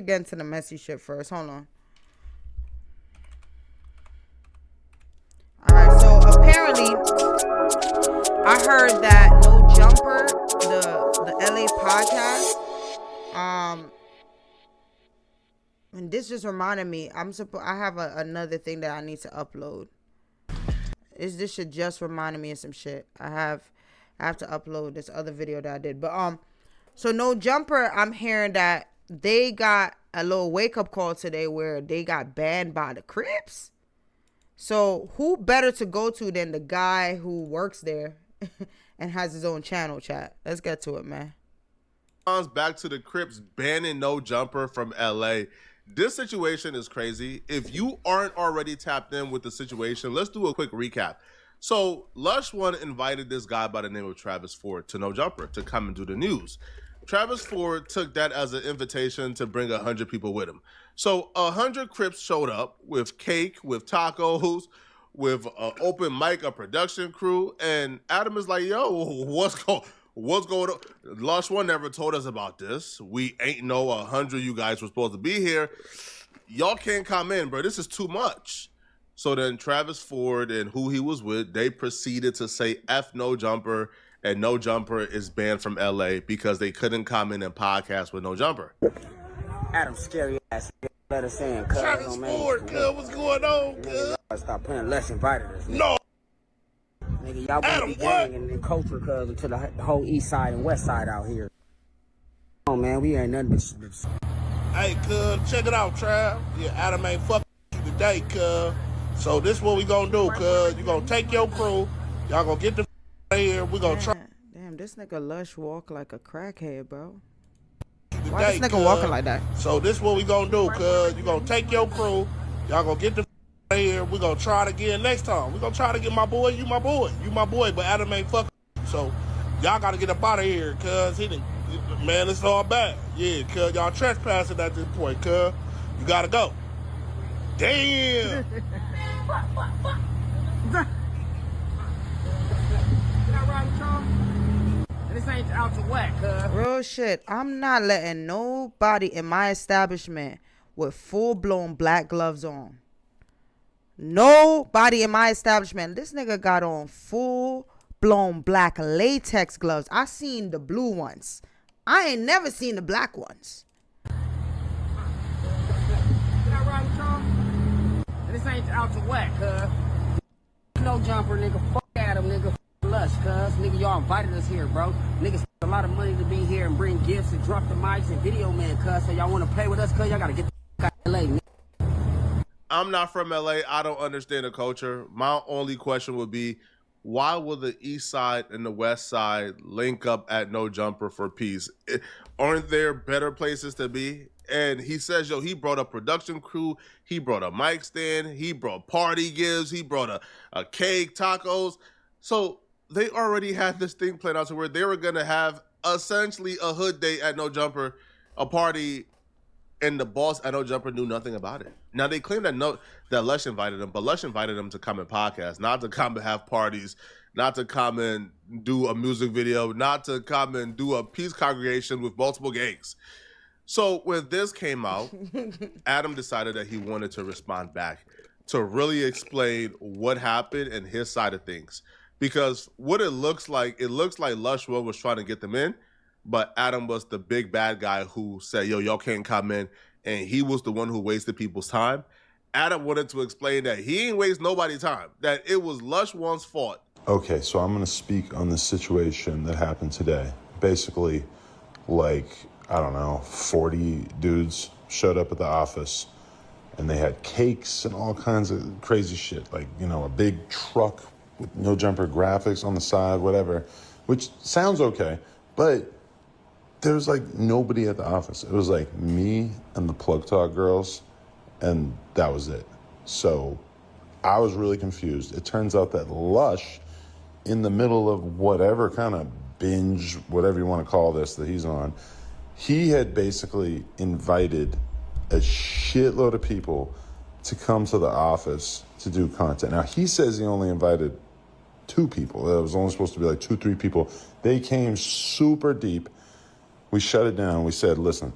get into the messy shit first. Hold on. All right, so apparently, I heard that No Jumper, the LA podcast, and this just reminded me. I have another thing that I need to upload. This should just reminded me of some shit. I have to upload this other video that I did. But so No Jumper, I'm hearing that they got a little wake up call today where they got banned by the Crips. So who better to go to than the guy who works there and has his own channel, chat? Let's get to it, man. Back to the Crips banning No Jumper from LA. This situation is crazy. If you aren't already tapped in with the situation, let's do a quick recap. So Lush One invited this guy by the name of Travis Ford to No Jumper to come and do the news. Travis Ford took that as an invitation to bring 100 people with him. So 100 Crips showed up with cake, with tacos, with an open mic, a production crew, and Adam is like, yo, what's going on? Lush One never told us about this. We ain't know 100 you guys were supposed to be here. Y'all can't come in, bro. This is too much. So then Travis Ford and who he was with, they proceeded to say F No Jumper, and No Jumper is banned from LA because they couldn't come in and podcast with No Jumper. Adam, scary ass. Let us in, cuz. Travis Ford, cuz, what's going on, cuz? Stop playing. Lush invited us. No. Nigga, y'all gonna be gang and culture, cuz, to the whole east side and west side out here. Oh, man, we ain't nothing but... Hey, cuz, check it out, Trav. Yeah, Adam ain't fucking you today, cuz. So this what we gonna do, cuz. You gonna take your crew. Y'all gonna get the here. We gonna try. Damn, this nigga Lush walk like a crackhead, bro. Today, why this nigga walking like that? So this what we gonna do, cuz. You gonna take your crew. Y'all gonna get the here. We gonna try it again next time. We gonna try to get my boy. You my boy. You my boy. But Adam ain't fucking. So y'all gotta get up out of here, cuz. Man, it's all bad. Yeah, cuz y'all trespassing at this point, cuz. You gotta go. Damn. This ain't out to whack, cuz. Real shit. I'm not letting nobody in my establishment with full-blown black gloves on. Nobody in my establishment. This nigga got on full-blown black latex gloves. I seen the blue ones. I ain't never seen the black ones. This ain't out to whack, cuz. No Jumper, nigga. Fuck Adam, nigga. Lush, cuz. Nigga, y'all invited us here, bro. Niggas spent a lot of money to be here and bring gifts and drop the mics and video man, cuz. So y'all want to play with us, cuz? Y'all got to get the out of LA, nigga. I'm not from LA. I don't understand the culture. My only question would be, why will the east side and the west side link up at No Jumper for peace? Aren't there better places to be? And he says, yo, he brought a production crew. He brought a mic stand. He brought party gifts. He brought a cake, tacos. So they already had this thing planned out to where they were going to have essentially a hood day at No Jumper, a party, and the boss at No Jumper knew nothing about it. Now, they claim that Lush invited them, but Lush invited them to come and podcast, not to come and have parties, not to come and do a music video, not to come and do a peace congregation with multiple gangs. So when this came out, Adam decided that he wanted to respond back to really explain what happened and his side of things. Because what it looks like Lush One was trying to get them in, but Adam was the big bad guy who said, yo, y'all can't come in, and he was the one who wasted people's time. Adam wanted to explain that he ain't waste nobody's time, that it was Lush One's fault. Okay, so I'm going to speak on the situation that happened today. Basically, like, I don't know, 40 dudes showed up at the office, and they had cakes and all kinds of crazy shit, like, you know, a big truck with No Jumper graphics on the side, whatever, which sounds okay, but there was like nobody at the office. It was like me and the Plug Talk girls, and that was it. So I was really confused. It turns out that Lush, in the middle of whatever kind of binge, whatever you want to call this that he's on, he had basically invited a shitload of people to come to the office to do content. Now, he says he only invited 2 people. It was only supposed to be like 2-3 people. They came super deep. We shut it down. We said, listen,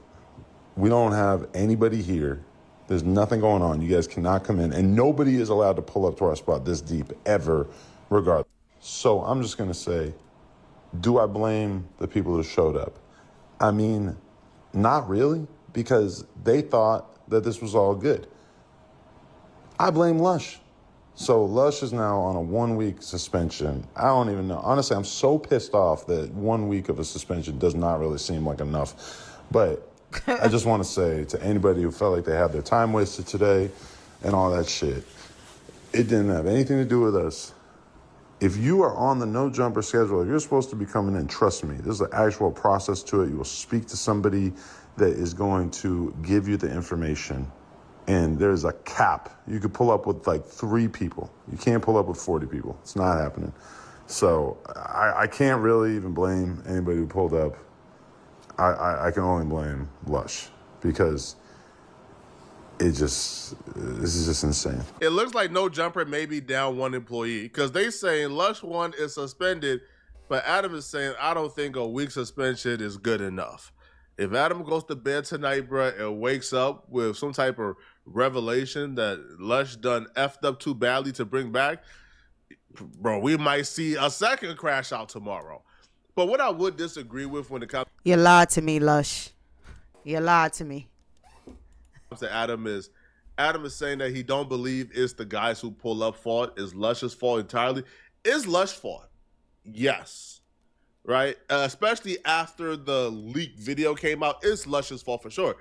We don't have anybody here. There's nothing going on. You guys cannot come in, and nobody is allowed to pull up to our spot this deep ever, regardless. So I'm just going to say, do I blame the people who showed up? I mean, not really, because they thought that this was all good. I blame Lush. So Lush is now on a 1-week suspension. I don't even know. Honestly, I'm so pissed off that 1 week of a suspension does not really seem like enough. But I just want to say to anybody who felt like they had their time wasted today and all that shit, it didn't have anything to do with us. If you are on the no jumper schedule, if you're supposed to be coming in, trust me, there's an actual process to it. You will speak to somebody that is going to give you the information. And there's a cap. You could pull up with like 3 people. You can't pull up with 40 people. It's not happening. So I can't really even blame anybody who pulled up. I can only blame Lush because this is just insane. It looks like No Jumper may be down 1 employee because they saying Lush 1 is suspended, but Adam is saying, I don't think a week suspension is good enough. If Adam goes to bed tonight, bro, and wakes up with some type of revelation that Lush done effed up too badly to bring back, bro, we might see a second crash out tomorrow. But what I would disagree with when it comes You lied to me, Lush. You lied to me. to Adam is saying that he don't believe it's the guys who pull up fault. It's Lush's fault entirely. Is Lush fault? Yes. Right? Especially after the leaked video came out. It's Lush's fault for sure.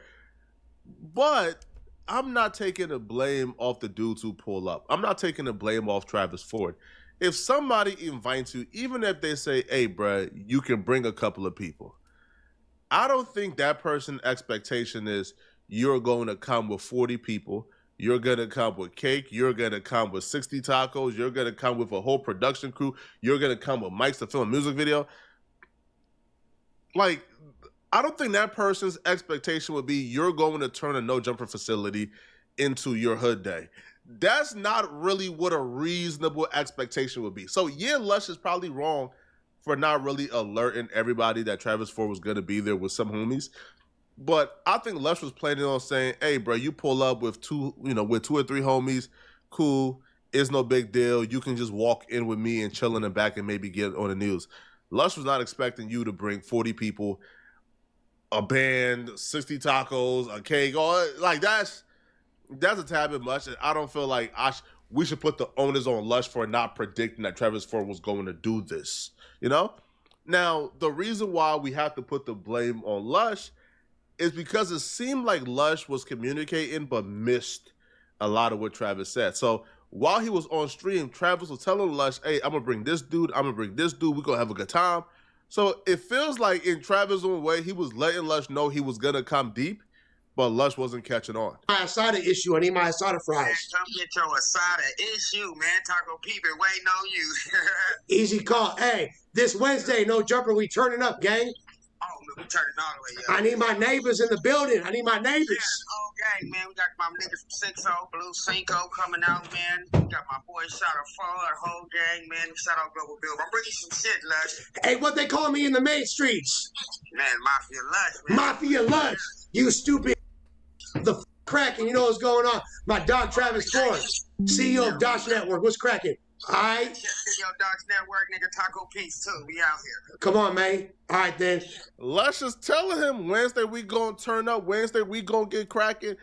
But I'm not taking the blame off the dudes who pull up. I'm not taking the blame off Travis Ford. If somebody invites you, even if they say, hey, bro, you can bring a couple of people, I don't think that person's expectation is you're going to come with 40 people. You're going to come with cake. You're going to come with 60 tacos. You're going to come with a whole production crew. You're going to come with mics to film a music video. Like, I don't think that person's expectation would be you're going to turn a no jumper facility into your hood day. That's not really what a reasonable expectation would be. So yeah, Lush is probably wrong for not really alerting everybody that Travis Ford was going to be there with some homies. But I think Lush was planning on saying, hey, bro, you pull up with 2 or 3 homies. Cool. It's no big deal. You can just walk in with me and chill in the back and maybe get on the news. Lush was not expecting you to bring 40 people, a band, 60 tacos, a cake. Like that's a tad bit much. And I don't feel like we should put the onus on Lush for not predicting that Travis Ford was going to do this. You know? Now, the reason why we have to put the blame on Lush is because it seemed like Lush was communicating but missed a lot of what Travis said. So while he was on stream, Travis was telling Lush, hey, I'm going to bring this dude. I'm going to bring this dude. We're going to have a good time. So it feels like in Travis' own way, he was letting Lush know he was going to come deep, but Lush wasn't catching on. My asada issue. I need my asada fries. Man, come get your asada issue, man. Taco Pete been waiting on you. Easy call. Hey, this Wednesday, no jumper, we turning up, gang. Oh, man, we turning all the way up. I need my neighbors in the building. I need my neighbors. Yeah, okay, man. We got my niggas from 6-0, Blue Cinco coming out, man. We got my boy Shot of 4, our whole gang, man. Shout out Global Bill. I'm bringing some shit, Lush. Hey, what they call me in the main streets? Man, Mafia Lush, man. Mafia Lush. You stupid. The cracking. You know what's going on. My dog Travis Ford, CEO of Dosh Network. What's cracking? All right. Yo, Docs Network, nigga, Taco Peace, too. We out here. Come on, man. All right, then. Lush is telling him Wednesday we gonna turn up. Wednesday we gonna get cracking.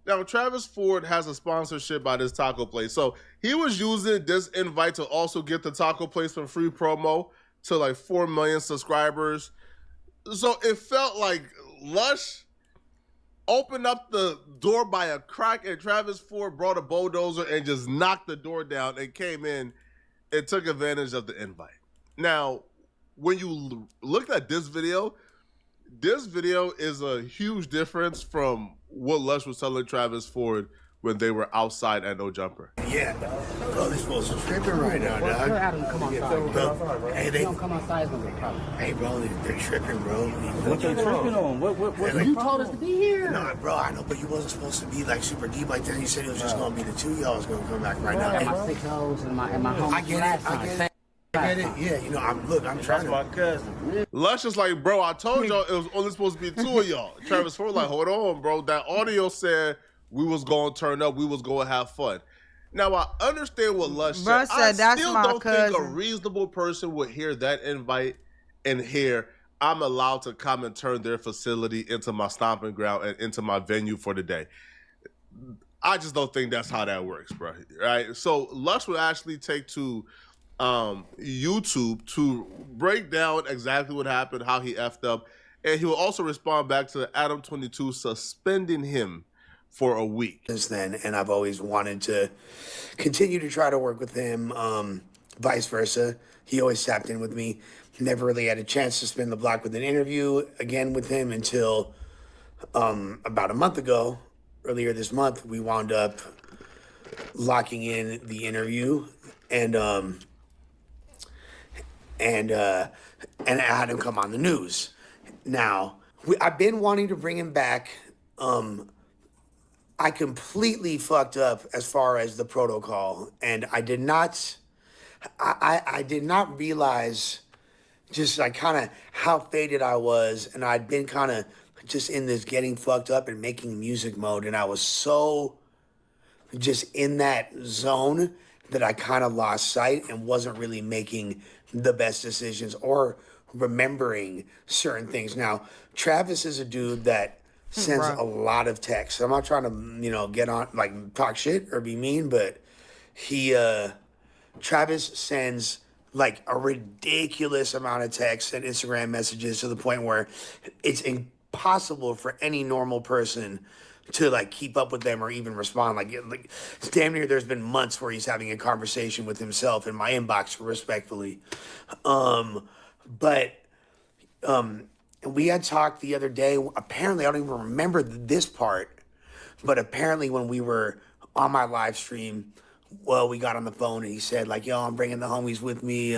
Now, Travis Ford has a sponsorship by this taco place. So he was using this invite to also get the taco place for free promo to like 4 million subscribers. So it felt like Lush opened up the door by a crack, and Travis Ford brought a bulldozer and just knocked the door down and came in and took advantage of the invite. Now, when you look at this video is a huge difference from what Lush was telling Travis Ford when they were outside at No Jumper. Yeah. Bro, these folks are tripping right now, dog. Tell Adam to come outside. Bro, hey, they don't come outside, it's gonna be a problem. Hey, bro, they're tripping, bro. What they tripping on? What like, you told us to be here. Nah, bro, I know, but you wasn't supposed to be like super deep like that. You said it was just gonna be the 2 of y'all was gonna come back right now. I got my 6 hoes and my home. I get it. Get it? Yeah, you know, I'm trying to. My cousin. Lush is like, bro, I told y'all it was only supposed to be 2 of y'all. Travis Ford like, hold on, bro. That audio said we was going to turn up. We was going to have fun. Now, I understand what Lush Bro said. I that's still my don't think a cousin. reasonable person would hear that invite and hear, I'm allowed to come and turn their facility into my stomping ground and into my venue for the day. I just don't think that's how that works, bro. Right? So Lush would actually take to YouTube to break down exactly what happened, how he effed up, and he will also respond back to Adam 22 suspending him for a week. Since then, and I've always wanted to continue to try to work with him, vice versa. He always tapped in with me. Never really had a chance to spin the block with an interview again with him until about a month ago. Earlier this month, we wound up locking in the interview, and I had him come on the news. Now, I've been wanting to bring him back. I completely fucked up as far as the protocol, and I did not realize just like kind of how faded I was, and I'd been kind of just in this getting fucked up and making music mode, and I was so just in that zone that I kind of lost sight and wasn't really making the best decisions or remembering certain things. Now, Travis is a dude that sends a lot of texts. I'm not trying to, get on, like, talk shit or be mean, but Travis sends like a ridiculous amount of texts and Instagram messages to the point where it's impossible for any normal person to like keep up with them or even respond. Like damn near there's been months where he's having a conversation with himself in my inbox, respectfully. But we had talked the other day, apparently I don't even remember this part, but apparently when we were on my live stream, well, we got on the phone and he said like, yo, I'm bringing the homies with me,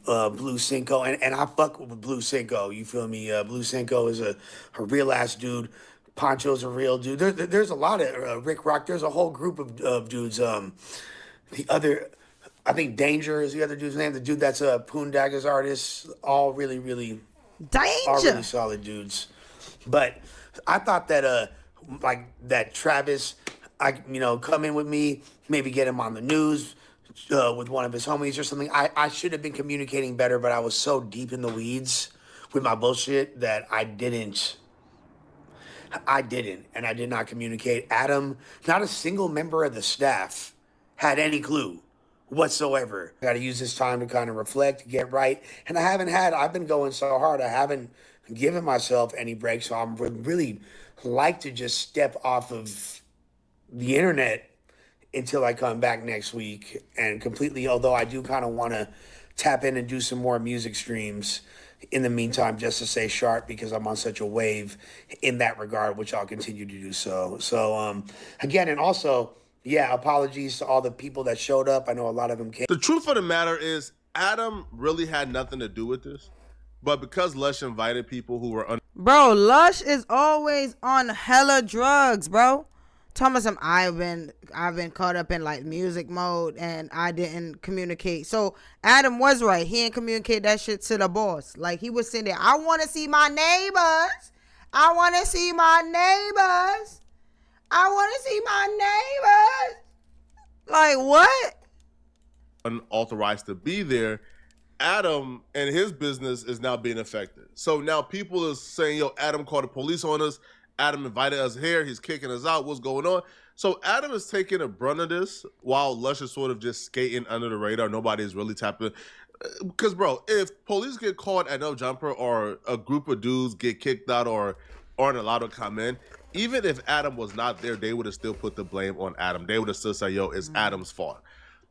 Blue Cinco. And I fuck with Blue Cinco, you feel me? Blue Cinco is a real ass dude. Poncho's a real dude. There's a lot of Rick Rock. There's a whole group of dudes. The other, I think Danger is the other dude's name. The dude that's a Poondaga's artist. All really, really, all really solid dudes. But I thought that that Travis, come in with me, maybe get him on the news with one of his homies or something. I should have been communicating better, but I was so deep in the weeds with my bullshit that I didn't, and I did not communicate. Adam, not a single member of the staff had any clue whatsoever. I got to use this time to kind of reflect, get right. And I've been going so hard, I haven't given myself any breaks. So I would really like to just step off of the internet until I come back next week and completely, although I do kind of want to tap in and do some more music streams in the meantime, just to stay sharp because I'm on such a wave in that regard, which I'll continue to do so. So, again, and also, yeah, apologies to all the people that showed up. I know a lot of them came. The truth of the matter is Adam really had nothing to do with this, but because Lush invited people who were Bro, Lush is always on hella drugs, bro. Thomas, I've been caught up in like music mode and I didn't communicate. So Adam was right. He didn't communicate that shit to the boss. Like he was sitting there, I want to see my neighbors. I want to see my neighbors. I want to see my neighbors. Like what? Unauthorized to be there. Adam and his business is now being affected. So now people are saying, yo, Adam called the police on us. Adam invited us here. He's kicking us out. What's going on? So Adam is taking a brunt of this while Lush is sort of just skating under the radar. Nobody's really tapping. Because, bro, if police get caught at No Jumper or a group of dudes get kicked out or aren't allowed to come in, even if Adam was not there, they would have still put the blame on Adam. They would have still said, yo, it's Adam's fault.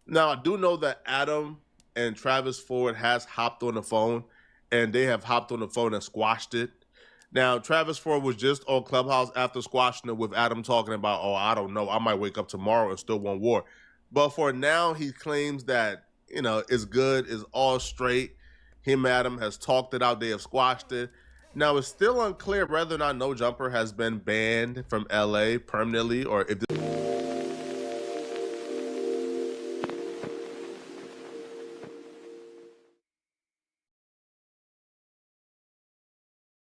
Now, I do know that Adam and Travis Ford has hopped on the phone, and they have hopped on the phone and squashed it. Now, Travis Ford was just on Clubhouse after squashing it with Adam talking about, oh, I don't know, I might wake up tomorrow and still want war. But for now, he claims that, it's good, it's all straight. Him and Adam has talked it out, they have squashed it. Now, it's still unclear whether or not No Jumper has been banned from LA permanently or if